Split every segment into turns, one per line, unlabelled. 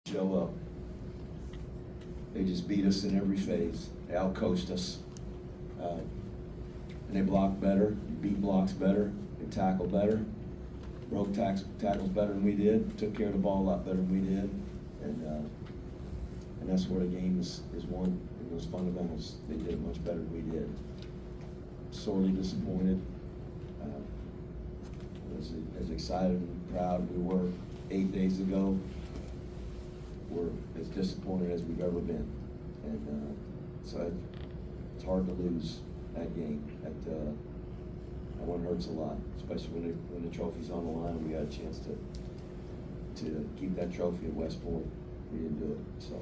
show up. They just beat us in every phase. They outcoached us. And they blocked better, beat blocks better, they tackled better, broke tackles better than we did, took care of the ball a lot better than we did. And that's where the game is won. In those fundamentals, they did it much better than we did. Sorely disappointed. As excited and proud we were 8 days ago, we're as disappointed as we've ever been. And so it's hard to lose that game. That one hurts a lot, especially when the trophy's on the line. We got a chance to keep that trophy at West Point. We didn't do it, so.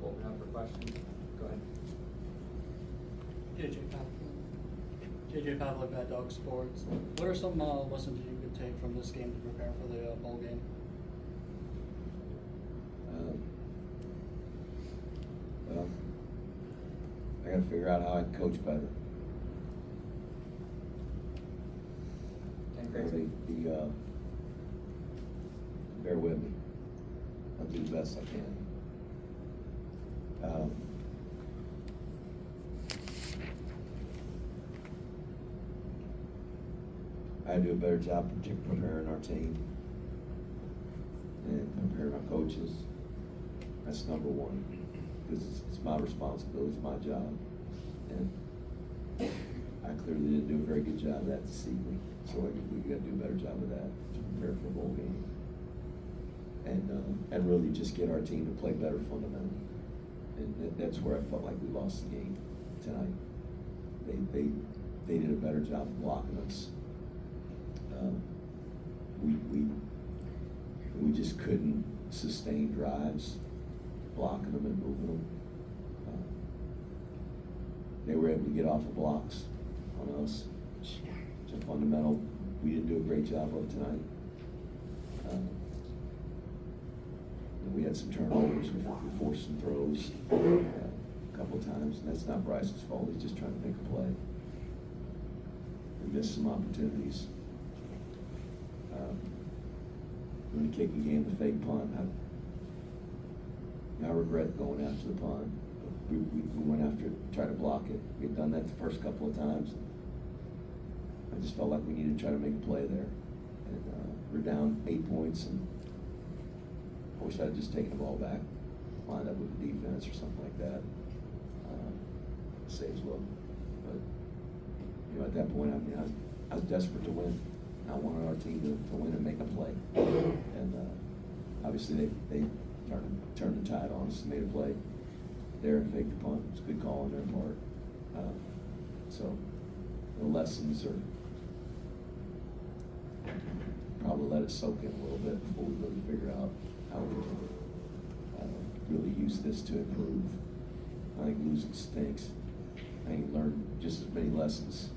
Open up for questions. Go ahead.
JJ Pavlik, Mad Dog Sports. What are some lessons you could take from this game to prepare for the bowl game?
Well, I got to figure out how I can coach better. Bear with me. I'll do the best I can. I do a better job preparing our team and preparing our coaches. That's number one, because it's my responsibility, it's my job. And I clearly didn't do a very good job of that this evening, so we got to do a better job of that to prepare for the bowl game. And really just get our team to play better fundamentally. And that's where I felt like we lost the game tonight. They did a better job of blocking us. We just couldn't sustain drives, blocking them and moving them. They were able to get off of blocks on us. It's a fundamental we didn't do a great job of tonight. We had some turnovers, we forced some throws a couple of times, and that's not Bryce's fault. He's just trying to make a play. We missed some opportunities. When the kicking game, the fake punt, I regret going after the punt. We went after it, tried to block it. We had done that the first couple of times. I just felt like we needed to try to make a play there. And we're down 8 points, and I wish I had just taken the ball back, lined up with the defense or something like that. Saves look. But at that point, I was desperate to win. I wanted our team to win and make a play. And obviously they turned the tide on us and made a play there and faked the punt. It's a good call on their part. So the lessons are probably let it soak in a little bit before we really figure out how we can really use this to improve. I think losing stinks. I think you learn just as many lessons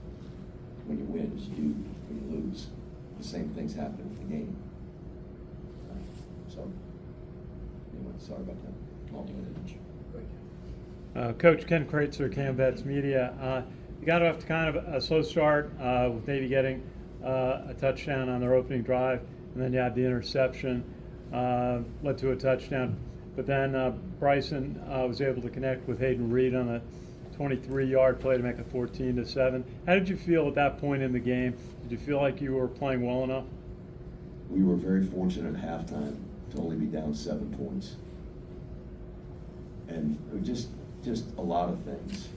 when you win as you do when you lose. The same things happen in the game. So, anyway, sorry about that.
Coach Ken Kreitzer, Cam-Vets Media. You got off to kind of a slow start with Navy getting a touchdown on their opening drive, and then you had the interception, led to a touchdown. But then Bryson was able to connect with Hayden Reed on a 23-yard play to make it 14-7. How did you feel at that point in the game? Did you feel like you were playing well enough?
We were very fortunate at halftime to only be down 7 points. And just a lot of things.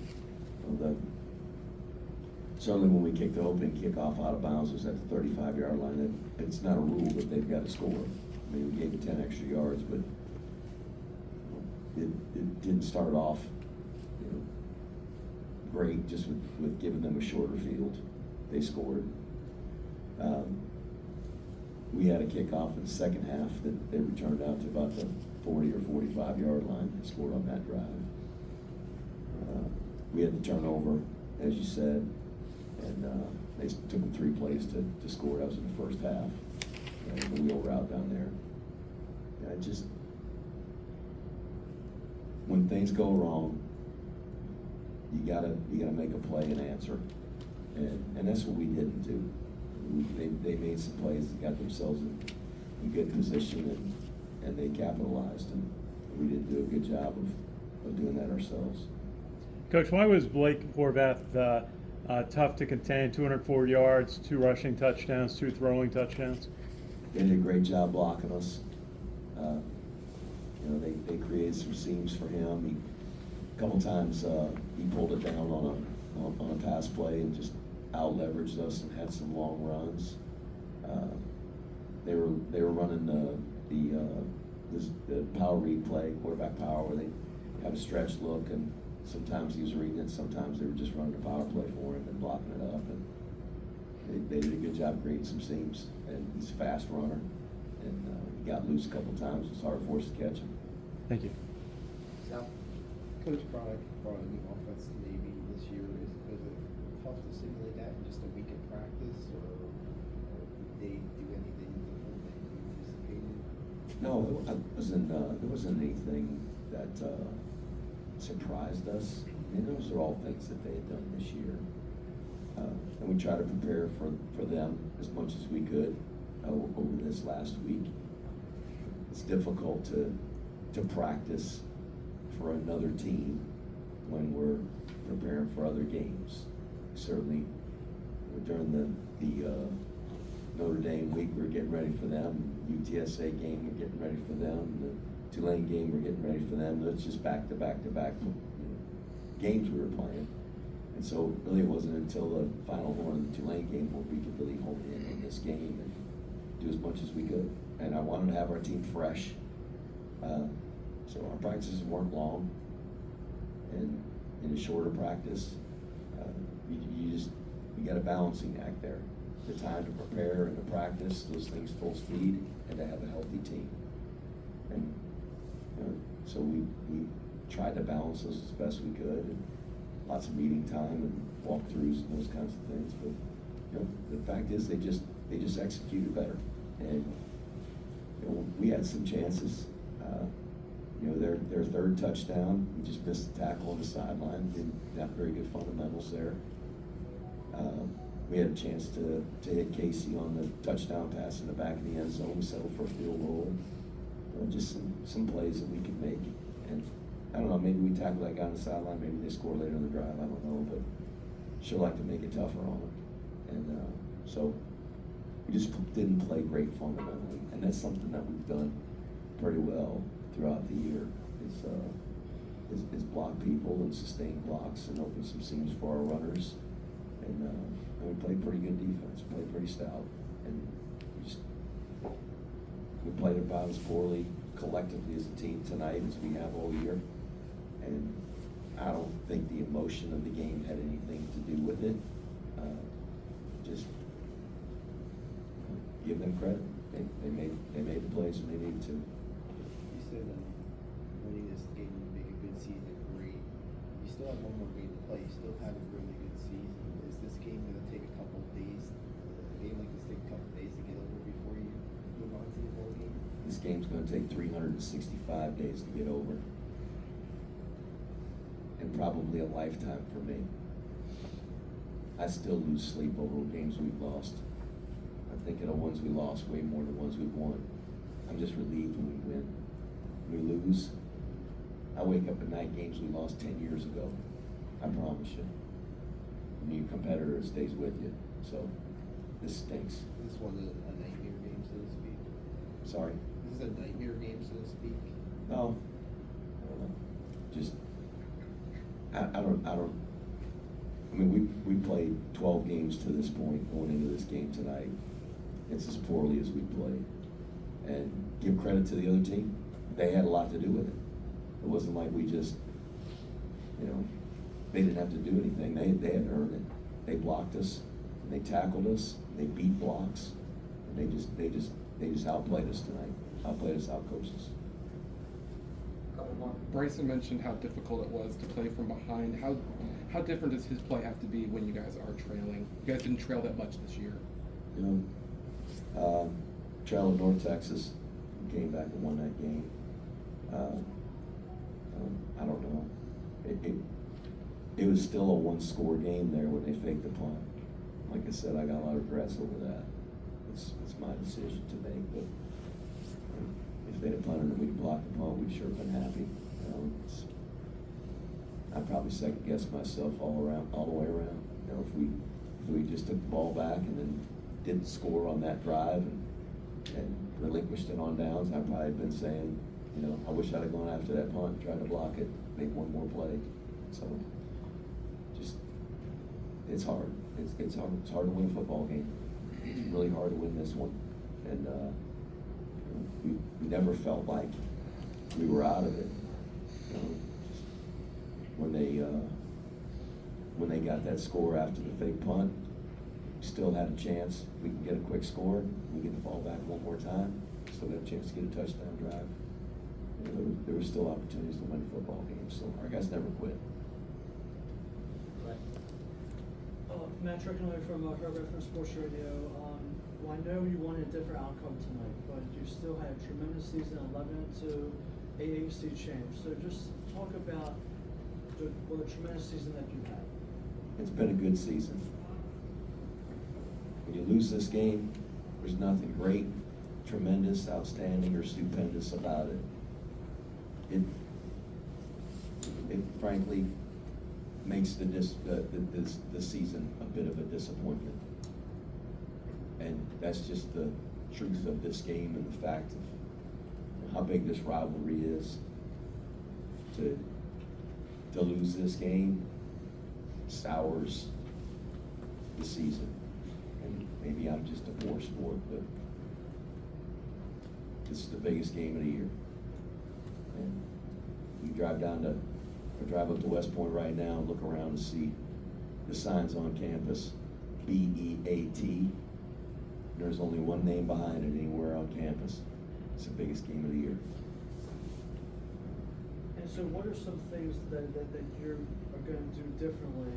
Certainly when we kicked the opening kickoff out of bounds, it was at the 35-yard line. It's not a rule, but they've got to score. I mean, we gave it 10 extra yards, but it didn't start off great just with giving them a shorter field. They scored. We had a kickoff in the second half that they returned out to about the 40 or 45-yard line. They scored on that drive. We had the turnover, as you said, and they took them 3 plays to score. That was in the first half. The wheel route down there. When things go wrong, you gotta make a play and answer, and that's what we didn't do. They made some plays that got themselves in good position, and they capitalized, and we didn't do a good job of doing that ourselves.
Coach, why was Blake Horvath tough to contain? 204 yards, 2 rushing touchdowns, 2 throwing touchdowns.
They did a great job blocking us. You know, they created some seams for him. A couple times he pulled it down on a pass play and just out leveraged us and had some long runs. They were running the power read play, quarterback power, where they have a stretch look, and sometimes he was reading it, sometimes they were just running a power play for him and blocking it up. And they did a good job creating some seams. And he's a fast runner, and he got loose a couple times. It's hard for us to catch him.
Thank you.
Sal?
Coach brought a new offense to Navy this year. Was it tough to simulate that in just a week of practice, or did they do anything different than you anticipated?
No, there wasn't anything that surprised us. I mean, those are all things that they had done this year. And we tried to prepare for them as much as we could over this last week. It's difficult to practice for another team when we're preparing for other games. Certainly, during the Notre Dame week, we're getting ready for them. UTSA game, we're getting ready for them. The Tulane game, we're getting ready for them. It's just back to back to back games we were playing. And so really it wasn't until the final one of the Tulane game where we could really hone in on this game and do as much as we could. And I wanted to have our team fresh. So our practices weren't long. And in a shorter practice, you got a balancing act there. The time to prepare and to practice those things full speed, and to have a healthy team. And so we tried to balance those as best we could. And lots of meeting time and walkthroughs and those kinds of things, but the fact is they just executed better, and we had some chances. Their third touchdown, we just missed the tackle on the sideline. Didn't have very good fundamentals there. We had a chance to hit Casey on the touchdown pass in the back of the end zone. We settled for a field goal. Just some plays that we could make, and I don't know, maybe we tackle that guy on the sideline, maybe they score later in the drive, I don't know, but sure like to make it tougher on them. And so we just didn't play great fundamentally, and that's something that we've done pretty well throughout the year, is block people and sustain blocks and open some seams for our runners. And we played pretty good defense, played pretty stout, and we played about as poorly collectively as a team tonight as we have all year. And I don't think the emotion of the game had anything to do with it. Just give them credit. They made the plays when they needed to.
You said winning this game would make a good season great. You still have one more game to play. You still have a really good season. Is this game going to take a couple of days? A game like this take a couple of days to get over before you move on to the bowl game?
This game's going to take 365 days to get over. And probably a lifetime for me. I still lose sleep over games we've lost. I'm thinking of ones we lost way more than ones we've won. I'm just relieved when we win. When we lose, I wake up at night games we lost 10 years ago. I promise you. And your competitor stays with you. So this stinks.
This one is a nightmare game, so to speak.
Sorry.
This is a nightmare game, so to speak.
No. I don't know. Just I mean, we played 12 games to this point going into this game tonight. It's as poorly as we played. And give credit to the other team. They had a lot to do with it. It wasn't like we just, they didn't have to do anything. They had to earn it. They blocked us. They tackled us. They beat blocks. And they just outplayed us tonight. Outplayed us, outcoached us.
Couple more.
Bryson mentioned how difficult it was to play from behind. How different does his play have to be when you guys are trailing? You guys didn't trail that much this year.
Trailed North Texas, came back and won that game. I don't know. It was still a one-score game there when they faked the punt. Like I said, I got a lot of regrets over that. It's my decision to make, but if they'd have punted and we'd blocked the punt, we'd sure been happy. I probably second guessed myself all the way around. If we just took the ball back and then didn't score on that drive and relinquished it on downs, I'd probably been saying, I wish I'd have gone after that punt, tried to block it, make one more play. So, it's hard. It's hard. It's hard to win a football game. It's really hard to win this one, and we never felt like we were out of it. When they got that score after the fake punt, we still had a chance. We can get a quick score. We get the ball back one more time. Still got a chance to get a touchdown drive. There were still opportunities to win football games, so our guys never quit.
Matt Trickenway from Herbert from Sports Radio. Well, I know you wanted a different outcome tonight, but you still had a tremendous season, 11-2 AAC champ. So just talk about the tremendous season that you had.
It's been a good season. When you lose this game, there's nothing great, tremendous, outstanding, or stupendous about it. It frankly makes the season a bit of a disappointment. And that's just the truth of this game and the fact of how big this rivalry is. To lose this game sours the season. And maybe I'm just a poor sport, but this is the biggest game of the year. And you drive up to West Point right now and look around and see the signs on campus, BEAT. There's only one name behind it anywhere on campus. It's the biggest game of the year.
And so what are some things that you are going to do differently,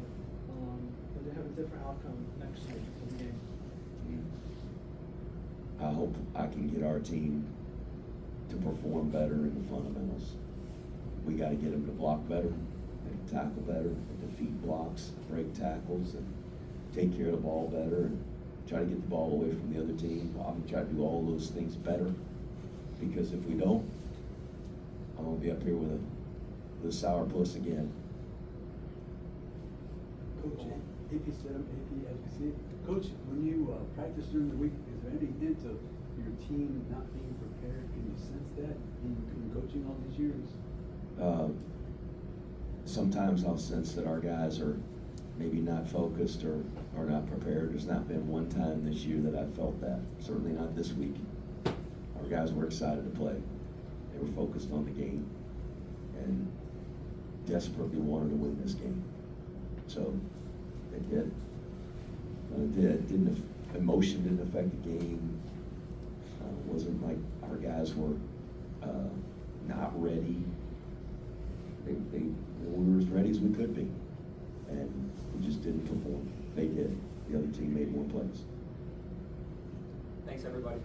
or to have a different outcome next week in the game?
I hope I can get our team to perform better in the fundamentals. We got to get them to block better, and tackle better, and defeat blocks, break tackles, and take care of the ball better, and try to get the ball away from the other team. I'm going to try to do all those things better, because if we don't, I'm going to be up here with a sourpuss again.
Coach, AP advocacy. Coach, when you practice during the week, is there any hint of your team not being prepared? Can you sense that in coaching all these years?
Sometimes I'll sense that our guys are maybe not focused or are not prepared. There's not been one time this year that I felt that. Certainly not this week. Our guys were excited to play. They were focused on the game and desperately wanted to win this game. So they did. Emotion didn't affect the game. It wasn't like our guys were not ready. We were as ready as we could be, and we just didn't perform. They did. The other team made more plays.
Thanks, everybody.